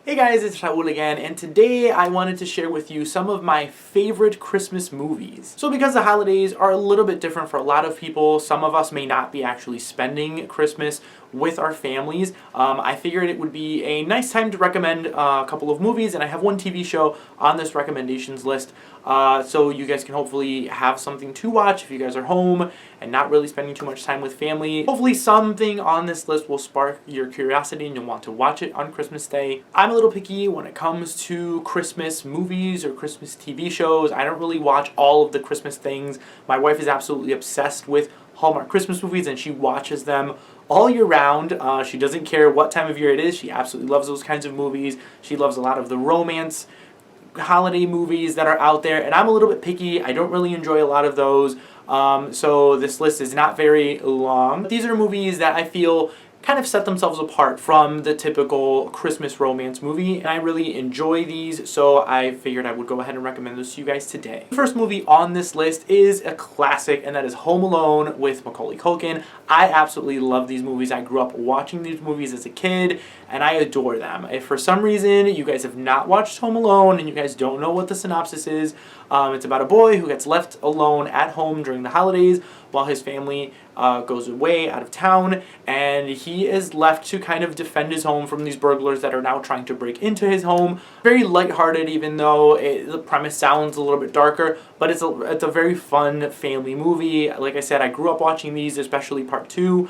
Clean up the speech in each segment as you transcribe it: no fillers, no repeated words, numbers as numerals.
Hey guys, it's Raul again, and today I wanted to share with you some of my favorite Christmas movies. So because the holidays are a little bit different for a lot of people, some of us may not be actually spending Christmas with our families, I figured it would be a nice time to recommend a couple of movies, and I have one TV show on this recommendations list, so you guys can hopefully have something to watch if you guys are home and not really spending too much time with family. Hopefully something on this list will spark your curiosity and you'll want to watch it on Christmas Day. I'm a little picky when it comes to Christmas movies or Christmas TV shows. I don't really watch all of the Christmas things. My wife is absolutely obsessed with Hallmark Christmas movies and she watches them all year round. She doesn't care what time of year it is. She absolutely loves those kinds of movies. She loves a lot of the romance holiday movies that are out there, and I'm a little bit picky. I don't really enjoy a lot of those, so this list is not very long. These are movies that I feel kind of set themselves apart from the typical Christmas romance movie, and I really enjoy these, so I figured I would go ahead and recommend those to you guys today. The first movie on this list is a classic, and that is Home Alone with Macaulay Culkin. I absolutely love these movies. I grew up watching these movies as a kid, and I adore them. If for some reason you guys have not watched Home Alone and you guys don't know what the synopsis is, it's about a boy who gets left alone at home during the holidays while his family goes away out of town, and he is left to kind of defend his home from these burglars that are now trying to break into his home. Very lighthearted, even though the premise sounds a little bit darker, but it's a very fun family movie. Like I said, I grew up watching these, especially part 2,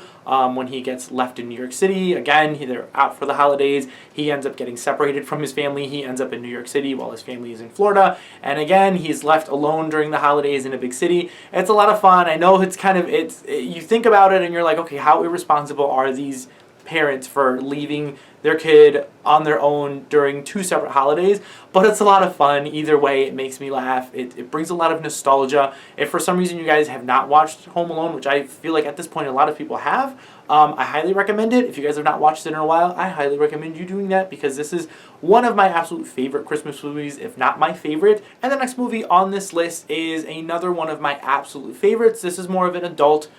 when he gets left in New York City. Again, they're out for the holidays. He ends up getting separated from his family. He ends up in New York City while his family is in Florida. And again, he's left alone during the holidays in a big city. It's a lot of fun. I know it's kind of, you think about it and you're like, okay, how irresponsible are these parents for leaving their kid on their own during 2 separate holidays, but it's a lot of fun. Either way, it makes me laugh. It brings a lot of nostalgia. If for some reason you guys have not watched Home Alone, which I feel like at this point a lot of people have, I highly recommend it. If you guys have not watched it in a while, I highly recommend you doing that, because this is one of my absolute favorite Christmas movies, if not my favorite. And the next movie on this list is another one of my absolute favorites. This is more of an adult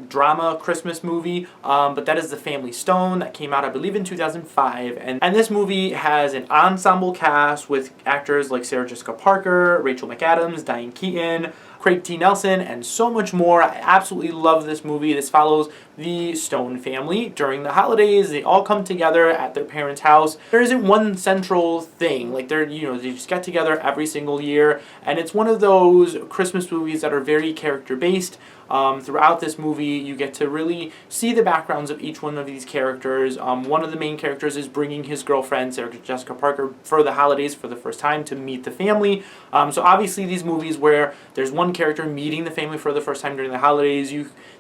drama Christmas movie, but that is The Family Stone, that came out I believe in 2005, and this movie has an ensemble cast with actors like Sarah Jessica Parker, Rachel McAdams, Diane Keaton, Craig T. Nelson, and so much more. I absolutely love this movie. This follows the Stone family during the holidays. They all come together at their parents' house. There isn't one central thing. Like they just get together every single year, and it's one of those Christmas movies that are very character-based. Throughout this movie, you get to really see the backgrounds of each one of these characters. One of the main characters is bringing his girlfriend, Sarah Jessica Parker, for the holidays for the first time to meet the family. So obviously these movies where there's one character meeting the family for the first time during the holidays,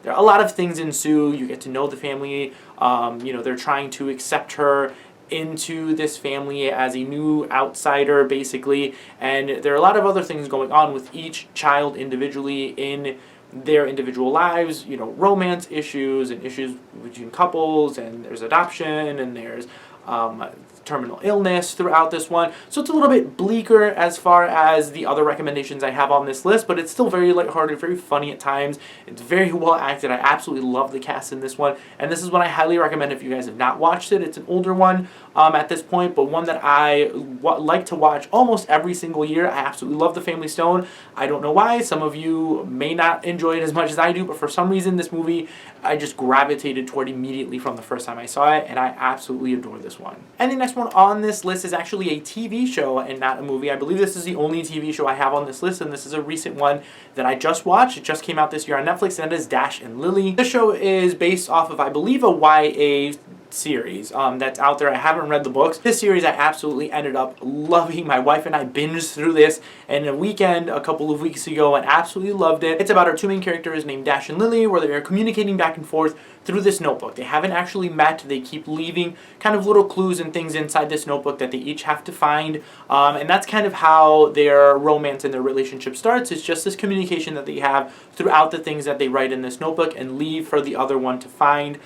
there are a lot of things ensue. You get to know the family. They're trying to accept her into this family as a new outsider, basically. And there are a lot of other things going on with each child individually in their individual lives, romance issues and issues between couples, and there's adoption, and there's terminal illness throughout this one. So it's a little bit bleaker as far as the other recommendations I have on this list, but it's still very lighthearted, very funny at times. It's very well acted. I absolutely love the cast in this one, and this is one I highly recommend if you guys have not watched it. It's an older one at this point, but one that I like to watch almost every single year. I absolutely love The Family Stone. I don't know why. Some of you may not enjoy it as much as I do, but for some reason this movie I just gravitated toward immediately from the first time I saw it, and I absolutely adore this one. And the next one on this list is actually a TV show and not a movie. I believe this is the only TV show I have on this list, and this is a recent one that I just watched. It just came out this year on Netflix, and it is Dash and Lily. This show is based off of, I believe, a YA series that's out there. I haven't read the books. This series I absolutely ended up loving. My wife and I binged through this in a weekend a couple of weeks ago and absolutely loved it. It's about our 2 main characters named Dash and Lily, where they are communicating back and forth through this notebook. They haven't actually met. They keep leaving kind of little clues and things inside this notebook that they each have to find, and that's kind of how their romance and their relationship starts. It's just this communication that they have throughout the things that they write in this notebook and leave for the other one to find.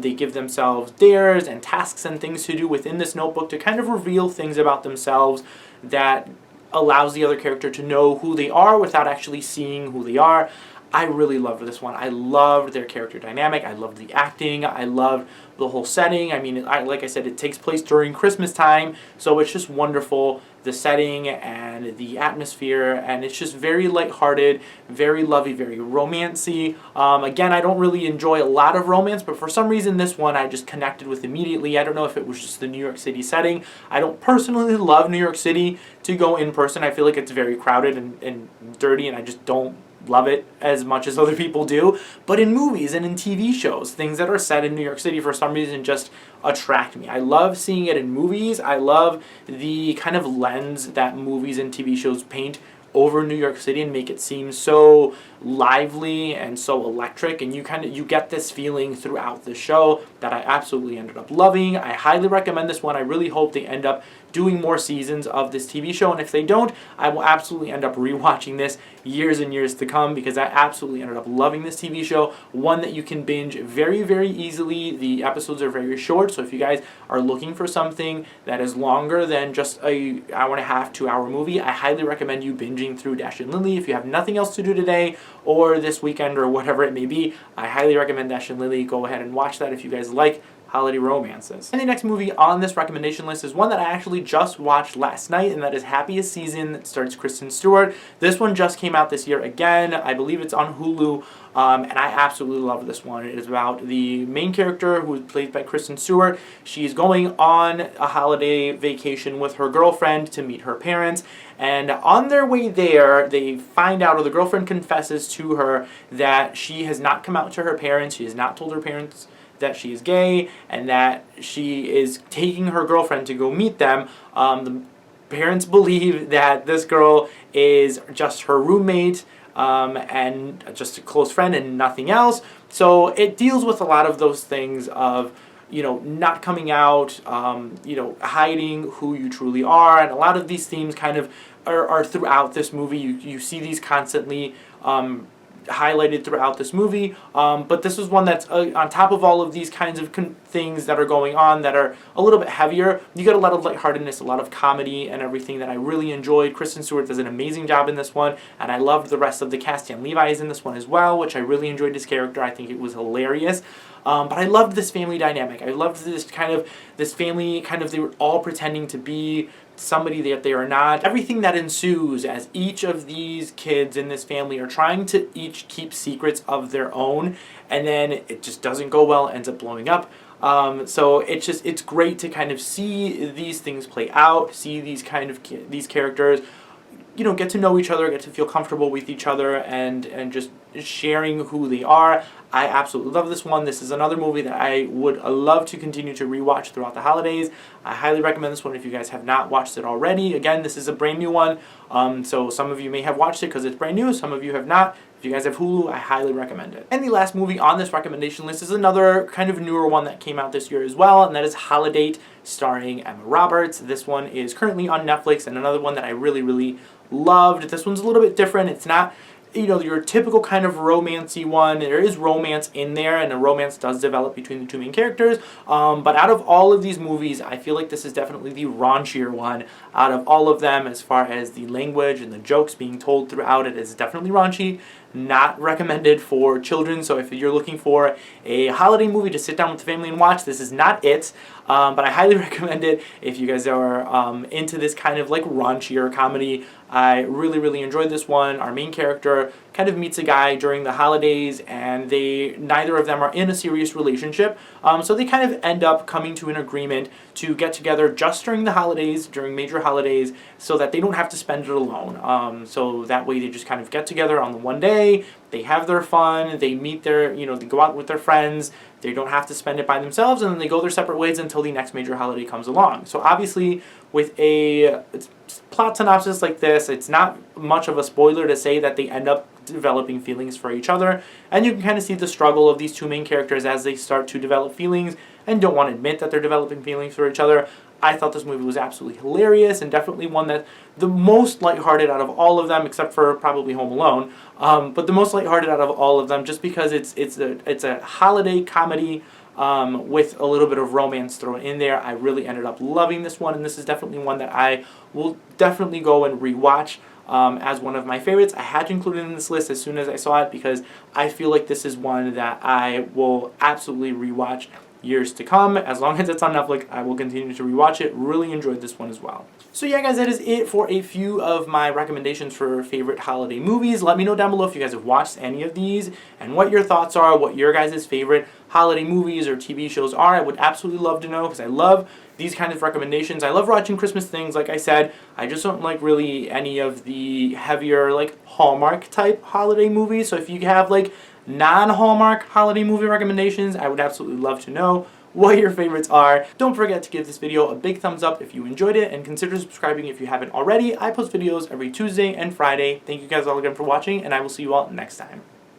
They give themselves dares and tasks and things to do within this notebook to kind of reveal things about themselves that allows the other character to know who they are without actually seeing who they are. I really loved this one. I loved their character dynamic. I loved the acting. I loved the whole setting. I mean, like I said, it takes place during Christmas time, so it's just wonderful. The setting and the atmosphere, and it's just very lighthearted, very lovey, very romancy. Again, I don't really enjoy a lot of romance, but for some reason this one I just connected with immediately. I don't know if it was just the New York City setting. I don't personally love New York City to go in person. I feel like it's very crowded and dirty, and I just don't love it as much as other people do. But in movies and in TV shows, things that are set in New York City for some reason just attract me. I love seeing it in movies. I love the kind of lens that movies and TV shows paint over New York City and make it seem so lively and so electric, and you get this feeling throughout the show that I absolutely ended up loving. I highly recommend this one. I really hope they end up doing more seasons of this TV show, and if they don't, I will absolutely end up rewatching this years and years to come, because I absolutely ended up loving this TV show. One that you can binge very, very easily. The episodes are very short, so if you guys are looking for something that is longer than just an hour and a half, 2 hour movie, I highly recommend you binging through Dash and Lily. If you have nothing else to do today or this weekend or whatever it may be, I highly recommend Dash and Lily. Go ahead and watch that if you guys like holiday romances. And the next movie on this recommendation list is one that I actually just watched last night, and that is Happiest Season, that stars Kristen Stewart. This one just came out this year again. I believe it's on Hulu, and I absolutely love this one. It is about the main character, who is played by Kristen Stewart. She's going on a holiday vacation with her girlfriend to meet her parents, and on their way there, they find out, or the girlfriend confesses to her, that she has not come out to her parents. She has not told her parents that she is gay, and that she is taking her girlfriend to go meet them. The parents believe that this girl is just her roommate, and just a close friend and nothing else. So it deals with a lot of those things of, not coming out, hiding who you truly are, and a lot of these themes kind of are throughout this movie. You see these constantly highlighted throughout this movie, but this is one that's on top of all of these kinds of things that are going on that are a little bit heavier. You get a lot of lightheartedness, a lot of comedy, and everything that I really enjoyed. Kristen Stewart does an amazing job in this one, and I loved the rest of the cast. Dan Levi is in this one as well, which I really enjoyed his character. I think it was hilarious. But I loved this family dynamic. I loved this family, they were all pretending to be somebody that they are not. Everything that ensues as each of these kids in this family are trying to each keep secrets of their own, and then it just doesn't go well, ends up blowing up. So it's great to kind of see these things play out, see these characters, get to know each other, get to feel comfortable with each other, and just sharing who they are. I absolutely love this one. This is another movie that I would love to continue to rewatch throughout the holidays. I highly recommend this one if you guys have not watched it already. Again, this is a brand new one, so some of you may have watched it because it's brand new, some of you have not. If you guys have Hulu, I highly recommend it. And the last movie on this recommendation list is another kind of newer one that came out this year as well, and that is Holiday, starring Emma Roberts. This one is currently on Netflix, and another one that I really, really loved. This one's a little bit different. It's not your typical kind of romancy one. There is romance in there, and a romance does develop between the two main characters. But out of all of these movies, I feel like this is definitely the raunchier one out of all of them, as far as the language and the jokes being told throughout it is definitely raunchy. Not recommended for children, so if you're looking for a holiday movie to sit down with the family and watch, this is not it. But I highly recommend it if you guys are into this kind of raunchier comedy. I really, really enjoyed this one. Our main character kind of meets a guy during the holidays, and neither of them are in a serious relationship. So they kind of end up coming to an agreement to get together just during the holidays, during major holidays, so that they don't have to spend it alone. So that way they just kind of get together on the one day, they have their fun, they meet they go out with their friends, they don't have to spend it by themselves, and then they go their separate ways until the next major holiday comes along. So obviously, with a plot synopsis like this, it's not much of a spoiler to say that they end up developing feelings for each other, and you can kind of see the struggle of these two main characters as they start to develop feelings and don't want to admit that they're developing feelings for each other. I thought this movie was absolutely hilarious, and definitely one that the most lighthearted out of all of them, except for probably Home Alone, but the most lighthearted out of all of them, just because it's a holiday comedy with a little bit of romance thrown in there. I really ended up loving this one, and this is definitely one that I will definitely go and rewatch as one of my favorites. I had to include it in this list as soon as I saw it because I feel like this is one that I will absolutely rewatch years to come. As long as it's on Netflix, I will continue to rewatch it. Really enjoyed this one as well. So yeah, guys, that is it for a few of my recommendations for favorite holiday movies. Let me know down below if you guys have watched any of these and what your thoughts are, what your guys' favorite holiday movies or TV shows are. I would absolutely love to know because I love these kind of recommendations. I love watching Christmas things, like I said. I just don't like really any of the heavier, like, Hallmark type holiday movies. So if you have, like, non-Hallmark holiday movie recommendations, I would absolutely love to know what your favorites are. Don't forget to give this video a big thumbs up if you enjoyed it, and consider subscribing if you haven't already. I post videos every Tuesday and Friday. Thank you guys all again for watching, and I will see you all next time.